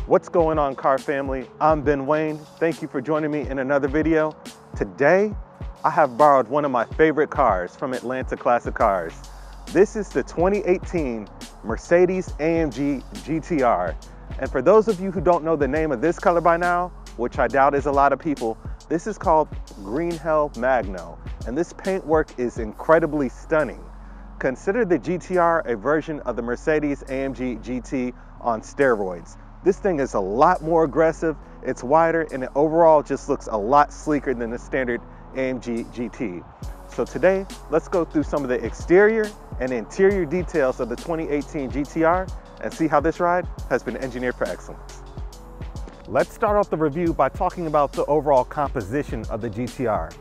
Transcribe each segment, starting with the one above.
What's going on, car family? I'm Ben Wayne. Thank you for joining me in another video. Today, I have borrowed one of my favorite cars from Atlanta Classic Cars. This is the 2018 Mercedes-AMG GTR. And for those of you who don't know the name of this color by now, which I doubt is a lot of people, this is called Green Hell Magno. And this paintwork is incredibly stunning. Consider the GTR a version of the Mercedes-AMG GT on steroids. This thing is a lot more aggressive, it's wider, and it overall just looks a lot sleeker than the standard AMG GT. So today, let's go through some of the exterior and interior details of the 2018 GTR and see how this ride has been engineered for excellence. Let's start off the review by talking about the overall composition of the GTR.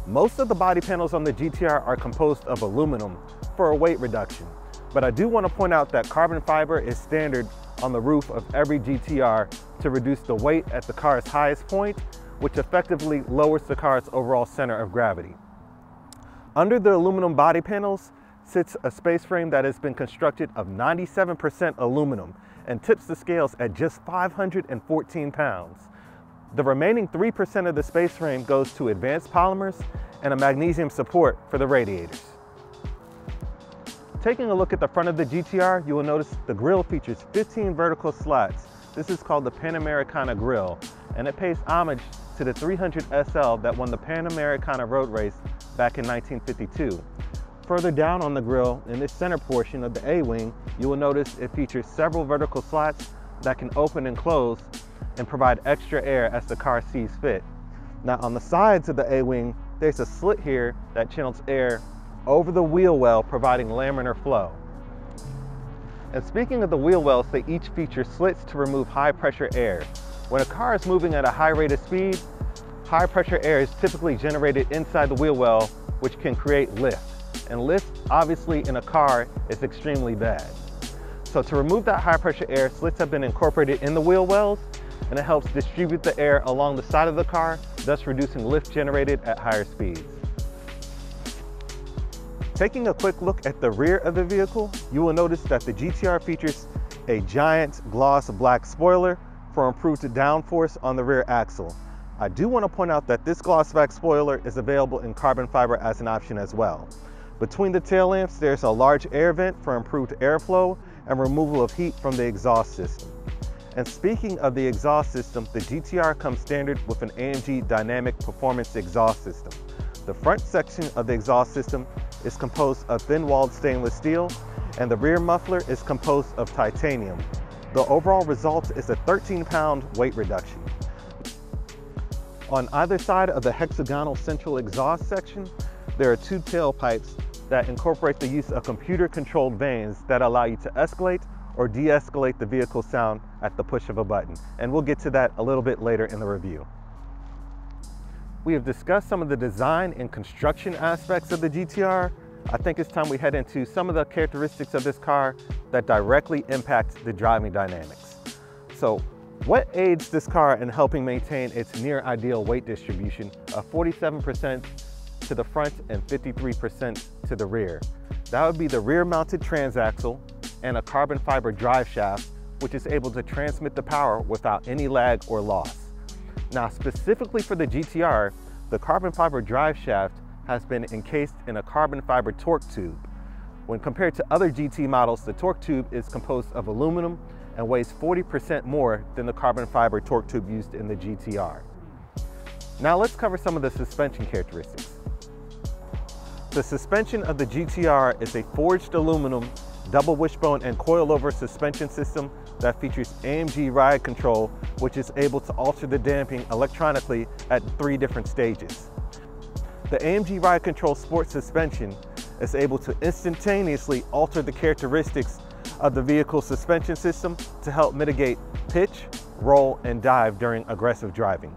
Most of the body panels on the GTR are composed of aluminum for a weight reduction, but I do want to point out that carbon fiber is standard on the roof of every GTR to reduce the weight at the car's highest point, which effectively lowers the car's overall center of gravity. Under the aluminum body panels sits a space frame that has been constructed of 97% aluminum and tips the scales at just 514 pounds. The remaining 3% of the space frame goes to advanced polymers and a magnesium support for the radiators. Taking a look at the front of the GTR, you will notice the grille features 15 vertical slats. This is called the Panamericana grille, and it pays homage to the 300 SL that won the Panamericana road race back in 1952. Further down on the grille, in this center portion of the A-wing, you will notice it features several vertical slots that can open and close and provide extra air as the car sees fit. Now on the sides of the A-wing, there's a slit here that channels air over the wheel well, providing laminar flow. And speaking of the wheel wells, they each feature slits to remove high pressure air. When a car is moving at a high rate of speed, high pressure air is typically generated inside the wheel well, which can create lift. And lift, obviously in a car, is extremely bad. So to remove that high pressure air, slits have been incorporated in the wheel wells, and it helps distribute the air along the side of the car, thus reducing lift generated at higher speeds. Taking a quick look at the rear of the vehicle, you will notice that the GTR features a giant gloss black spoiler for improved downforce on the rear axle. I do want to point out that this gloss black spoiler is available in carbon fiber as an option as well. Between the tail lamps, there's a large air vent for improved airflow and removal of heat from the exhaust system. And speaking of the exhaust system, the GTR comes standard with an AMG Dynamic Performance exhaust system. The front section of the exhaust system is composed of thin-walled stainless steel, and the rear muffler is composed of titanium. The overall result is a 13-pound weight reduction. On either side of the hexagonal central exhaust section, there are two tailpipes that incorporate the use of computer-controlled vanes that allow you to escalate or de-escalate the vehicle sound at the push of a button. And we'll get to that a little bit later in the review. We have discussed some of the design and construction aspects of the GTR. I think it's time we head into some of the characteristics of this car that directly impact the driving dynamics. So, what aids this car in helping maintain its near ideal weight distribution of 47% to the front and 53% to the rear? That would be the rear mounted transaxle and a carbon fiber drive shaft, which is able to transmit the power without any lag or loss. Now, specifically for the GTR, the carbon fiber drive shaft has been encased in a carbon fiber torque tube. When compared to other GT models, the torque tube is composed of aluminum and weighs 40% more than the carbon fiber torque tube used in the GTR. Now let's cover some of the suspension characteristics. The suspension of the GTR is a forged aluminum double wishbone and coilover suspension system that features AMG ride control, which is able to alter the damping electronically at 3 different stages. The AMG ride control sport suspension is able to instantaneously alter the characteristics of the vehicle's suspension system to help mitigate pitch, roll, and dive during aggressive driving.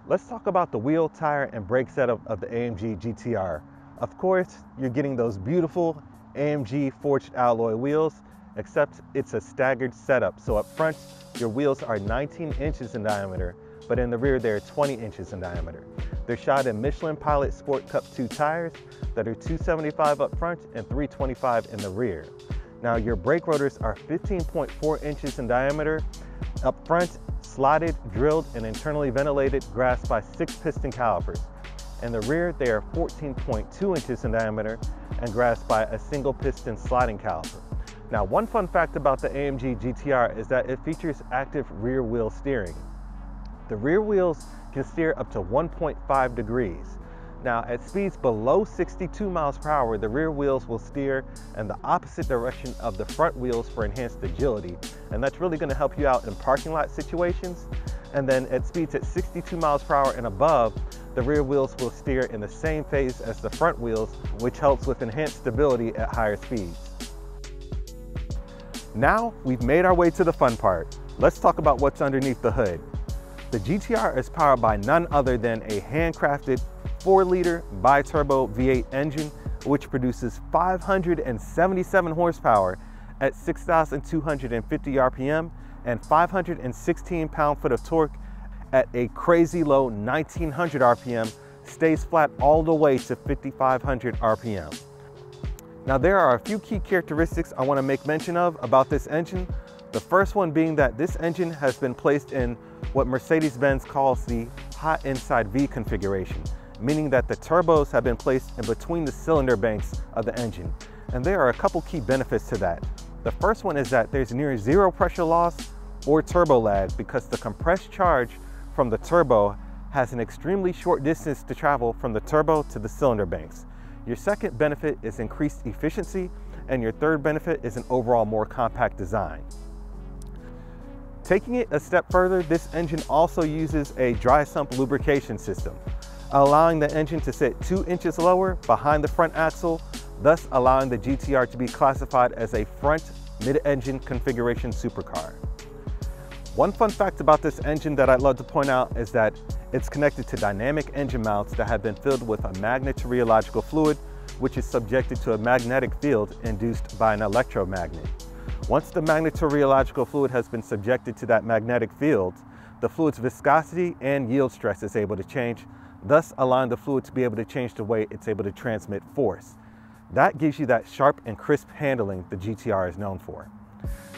Let's talk about the wheel, tire, and brake setup of the AMG GTR. Of course, you're getting those beautiful AMG forged alloy wheels, except it's a staggered setup. So up front, your wheels are 19 inches in diameter, but in the rear, they're 20 inches in diameter. They're shod in Michelin Pilot Sport Cup 2 tires that are 275 up front and 325 in the rear. Now your brake rotors are 15.4 inches in diameter. Up front, slotted, drilled, and internally ventilated, grasped by 6 piston calipers. In the rear, they are 14.2 inches in diameter and grasped by a single piston sliding caliper. Now, one fun fact about the AMG GTR is that it features active rear wheel steering. The rear wheels can steer up to 1.5 degrees. Now, at speeds below 62 miles per hour, the rear wheels will steer in the opposite direction of the front wheels for enhanced agility. And that's really going to help you out in parking lot situations. And then at speeds at 62 miles per hour and above, the rear wheels will steer in the same phase as the front wheels, which helps with enhanced stability at higher speeds. Now we've made our way to the fun part. Let's talk about what's underneath the hood. The GTR is powered by none other than a handcrafted 4-liter bi-turbo V8 engine, which produces 577 horsepower at 6,250 RPM and 516 pound-foot of torque at a crazy low 1,900 RPM, stays flat all the way to 5,500 RPM. Now there are a few key characteristics I want to make mention of about this engine. The first one being that this engine has been placed in what Mercedes-Benz calls the hot inside V configuration, meaning that the turbos have been placed in between the cylinder banks of the engine. And there are a couple key benefits to that. The first one is that there's near zero pressure loss or turbo lag because the compressed charge from the turbo has an extremely short distance to travel from the turbo to the cylinder banks. Your second benefit is increased efficiency, and your third benefit is an overall more compact design. Taking it a step further, this engine also uses a dry sump lubrication system, allowing the engine to sit 2 inches lower behind the front axle, thus allowing the GTR to be classified as a front mid-engine configuration supercar. One fun fact about this engine that I'd love to point out is that it's connected to dynamic engine mounts that have been filled with a magnetorheological fluid, which is subjected to a magnetic field induced by an electromagnet. Once the magnetorheological fluid has been subjected to that magnetic field, the fluid's viscosity and yield stress is able to change, thus allowing the fluid to be able to change the way it's able to transmit force. That gives you that sharp and crisp handling the GTR is known for.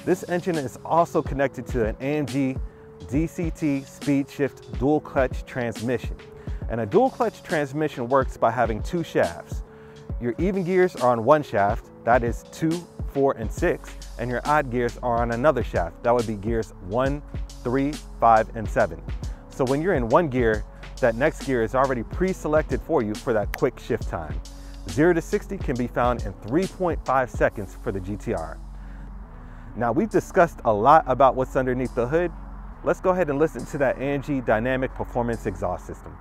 This engine is also connected to an AMG DCT speed shift dual clutch transmission. And a dual clutch transmission works by having 2 shafts. Your even gears are on one shaft, that is 2, 4, and 6, and your odd gears are on another shaft. That would be gears 1, 3, 5, and 7. So when you're in one gear, that next gear is already pre-selected for you for that quick shift time. 0 to 60 can be found in 3.5 seconds for the GTR. Now we've discussed a lot about what's underneath the hood. Let's go ahead and listen to that AMG Dynamic Performance exhaust system.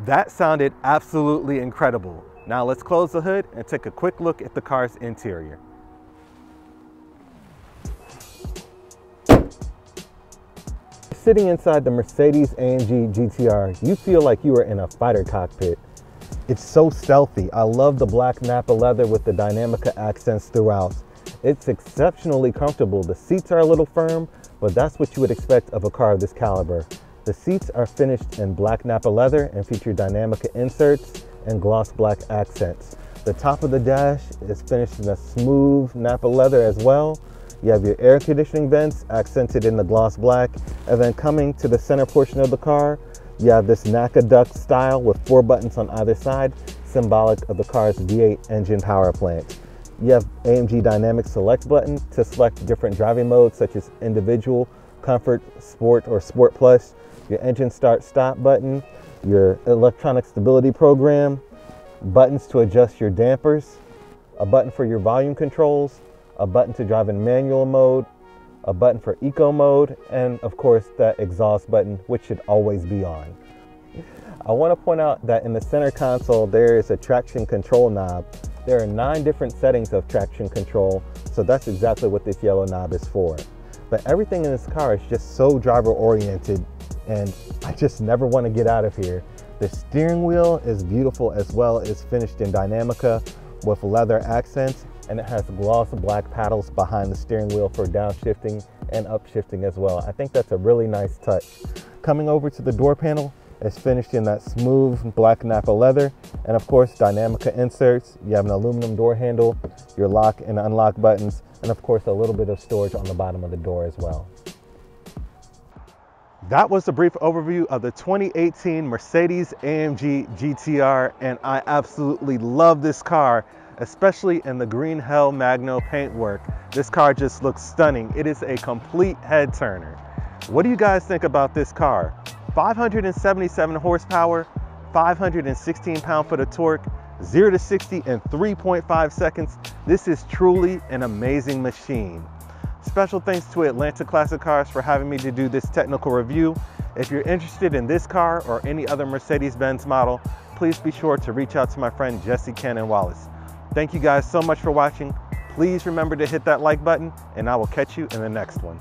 That sounded absolutely incredible. Now let's close the hood and take a quick look at the car's interior. Sitting inside the Mercedes-AMG GTR, you feel like you are in a fighter cockpit. It's so stealthy. I love the black Napa leather with the Dynamica accents throughout. It's exceptionally comfortable. The seats are a little firm, but that's what you would expect of a car of this caliber. The seats are finished in black Napa leather and feature Dynamica inserts and gloss black accents. The top of the dash is finished in a smooth Napa leather as well. You have your air conditioning vents accented in the gloss black, and then coming to the center portion of the car, you have this NACA duct style with 4 buttons on either side, symbolic of the car's V8 engine power plant. You have AMG Dynamic Select button to select different driving modes such as individual, comfort, sport, or sport plus. Your engine start stop button, your electronic stability program, buttons to adjust your dampers, a button for your volume controls, a button to drive in manual mode, a button for eco mode, and of course that exhaust button, which should always be on. I want to point out that in the center console there is a traction control knob. There are 9 different settings of traction control, so that's exactly what this yellow knob is for. But everything in this car is just so driver oriented, and I just never want to get out of here. The steering wheel is beautiful as well. It's finished in Dynamica with leather accents, and it has gloss black paddles behind the steering wheel for downshifting and upshifting as well. I think that's a really nice touch. Coming over to the door panel, it's finished in that smooth black Napa leather, and of course Dynamica inserts. You have an aluminum door handle, your lock and unlock buttons, and of course a little bit of storage on the bottom of the door as well. That was a brief overview of the 2018 Mercedes-AMG GTR, and I absolutely love this car, especially in the green hell magno paintwork. This car just looks stunning. It is a complete head turner. What do you guys think about this car? 577 horsepower, 516 pound-foot of torque, 0 to 60 in 3.5 seconds. This is truly an amazing machine. Special thanks to Atlanta Classic Cars for having me to do this technical review. If you're interested in this car or any other Mercedes-Benz model, please be sure to reach out to my friend Jesse Cannon-Wallace. Thank you guys so much for watching. Please remember to hit that like button, and I will catch you in the next one.